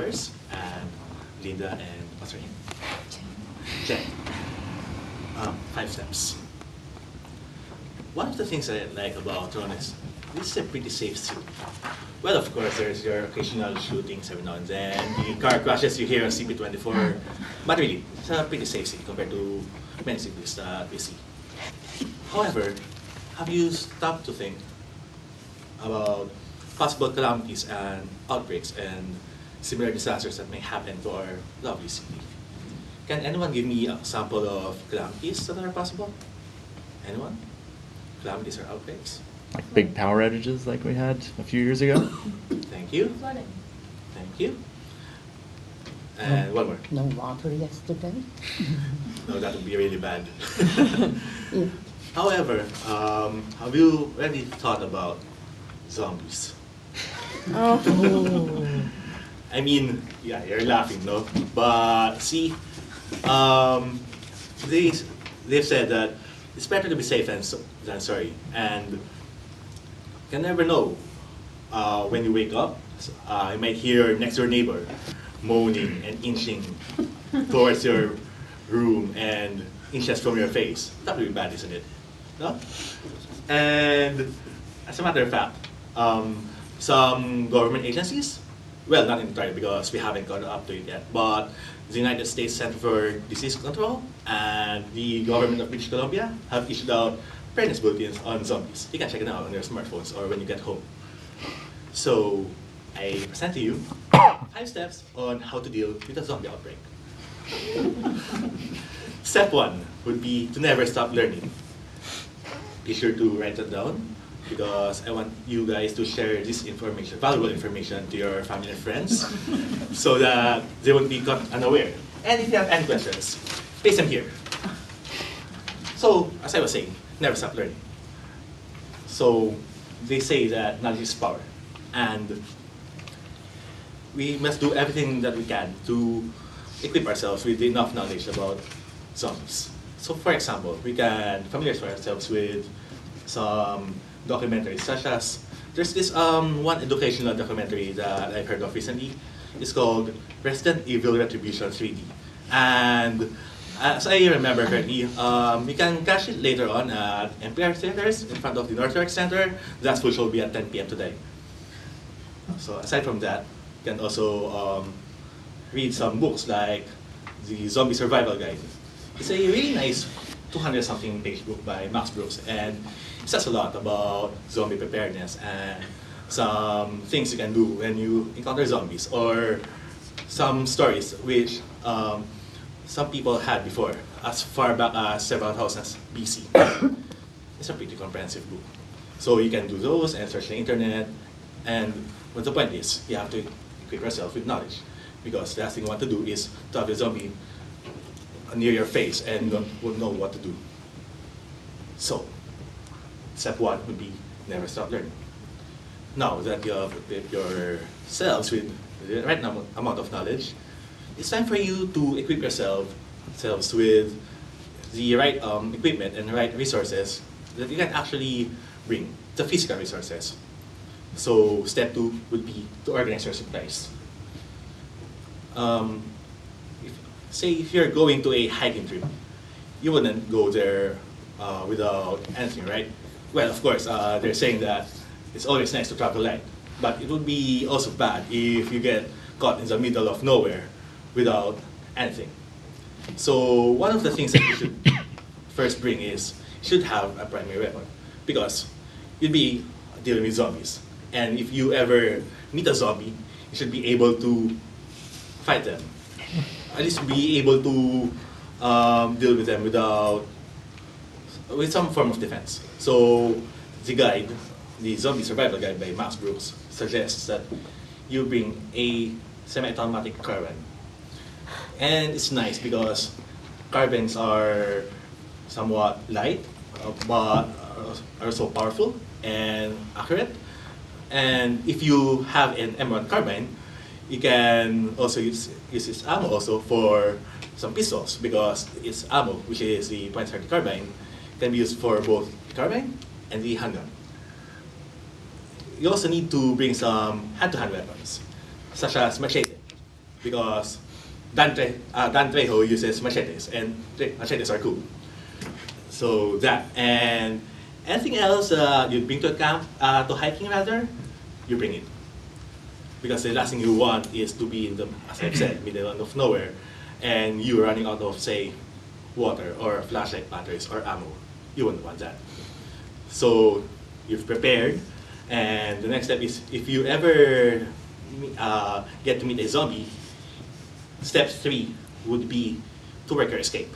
Toastmasters, and Linda and what's her name? Jen. 5 steps. One of the things I like about Toronto is this is a pretty safe city. Well, of course, there's your occasional shootings every now and then, the car crashes you hear on CP24, but really, it's a pretty safe city compared to many cities that we see. However, have you stopped to think about possible calamities and outbreaks and similar disasters that may happen to our lovely city? Can anyone give me a sample of calamities that are possible? Anyone? Calamities or outbreaks? Like big power outages like we had a few years ago? Thank you. Flooding. Thank you. And one more. No water yesterday. No, that would be really bad. However, have you already thought about zombies? Oh. I mean, yeah, you're laughing, no? But see, they've said that it's better to be safe than sorry, and you can never know when you wake up. You might hear next door neighbor moaning and inching towards your room and inches from your face. That would be bad, isn't it? No? And as a matter of fact, some government agencies, well, not entirely because we haven't got up to it yet, but the United States Center for Disease Control and the government of British Columbia have issued out pregnancy bulletins on zombies. You can check it out on your smartphones or when you get home. So I present to you 5 steps on how to deal with a zombie outbreak. Step 1 would be to never stop learning. Be sure to write it down because I want you guys to share this information, valuable information, to your family and friends so that they won't be caught unaware. And if you have any questions, place them here. So, as I was saying, never stop learning. So, they say that knowledge is power. And we must do everything that we can to equip ourselves with enough knowledge about zombies. So, for example, we can familiarize ourselves with some documentaries, such as there's this one educational documentary that I've heard of recently. It's called Resident Evil Retribution 3D. And as I remember correctly, we can catch it later on at MPR Theaters in front of the Northwark Center. That full show will be at 10 p.m. today. So aside from that, you can also read some books like the Zombie Survival Guide. It's a really nice 200-something page book by Max Brooks, and it says a lot about zombie preparedness and some things you can do when you encounter zombies, or some stories which some people had before, as far back as several thousands BC. It's a pretty comprehensive book. So you can do those and search the internet, and what the point is, you have to equip yourself with knowledge, because the last thing you want to do is to have a zombie near your face and won't know what to do. So, step 1 would be never stop learning. Now that you have equipped yourselves with the right amount of knowledge, it's time for you to equip yourselves with the right equipment and the right resources that you can actually bring, the physical resources. So step 2 would be to organize your supplies. Say if you're going to a hiking trip, you wouldn't go there without anything, right? Well, of course, they're saying that it's always nice to travel light, but it would be also bad if you get caught in the middle of nowhere without anything. So one of the things that you should first bring is you should have a primary weapon, because you'll be dealing with zombies. And if you ever meet a zombie, you should be able to fight them. At least be able to deal with them with some form of defense. So the guide, the Zombie Survival Guide by Max Brooks, suggests that you bring a semi-automatic carbine. And it's nice because carbines are somewhat light, but are so powerful and accurate. And if you have an M1 carbine, you can also use its ammo also for some pistols, because its ammo, which is the .30 carbine, can be used for both the carbine and the handgun. You also need to bring some hand-to-hand weapons, such as machete. because Dan Trejo uses machetes, and machetes are cool. So that, and anything else you bring to a camp, to hiking rather, you bring it. Because the last thing you want is to be in the, as I've said, middle of nowhere, and you're running out of, say, water or flashlight batteries or ammo. You wouldn't want that. So you've prepared, and the next step is if you ever get to meet a zombie, step 3 would be to work your escape.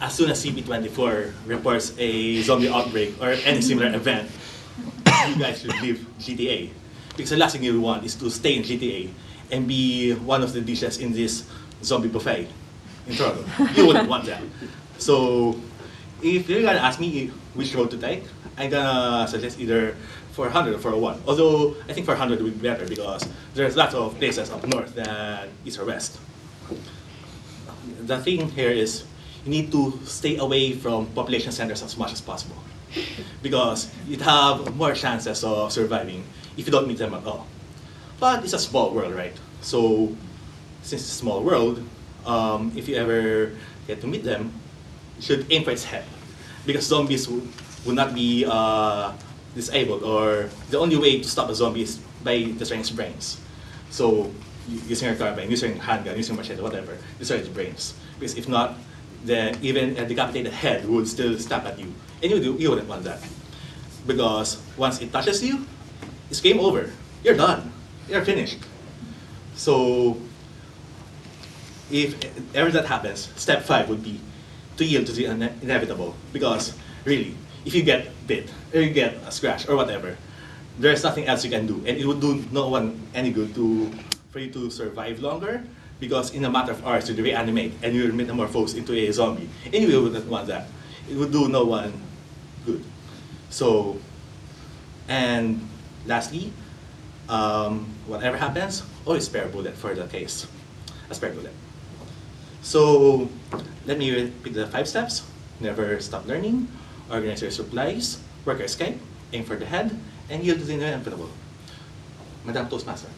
As soon as CP24 reports a zombie outbreak or any similar event, you guys should leave GTA. Because the last thing you want is to stay in GTA and be one of the dishes in this zombie buffet in Toronto. You wouldn't want that. So if you're gonna ask me which road to take, I'm gonna suggest either 400 or 401. Although I think 400 would be better because there's lots of places up north than east or west. The thing here is you need to stay away from population centers as much as possible, because you'd have more chances of surviving if you don't meet them at all. But it's a small world, right? So since it's a small world, if you ever get to meet them, you should aim for its head, because zombies will not be disabled, or the only way to stop a zombie is by destroying its brains. So using a carbine, using a handgun, using a machete, whatever, destroy its brains. Because if not, then even a decapitated head would still stab at you. And you wouldn't want that. Because once it touches you, it's game over. You're done. You're finished. So if ever that happens, step 5 would be to yield to the inevitable. Because really, if you get bit, or you get a scratch, or whatever, there's nothing else you can do. And it would do no one any good for you to survive longer, because in a matter of hours, you'd reanimate and you'll metamorphose into a zombie. And you wouldn't want that. It would do no one good. So, and lastly, whatever happens, always spare a bullet for the case. A spare bullet. So, let me repeat the 5 steps. Never stop learning, organize your supplies, work your escape, aim for the head, and yield to the inevitable. Madam Toastmaster.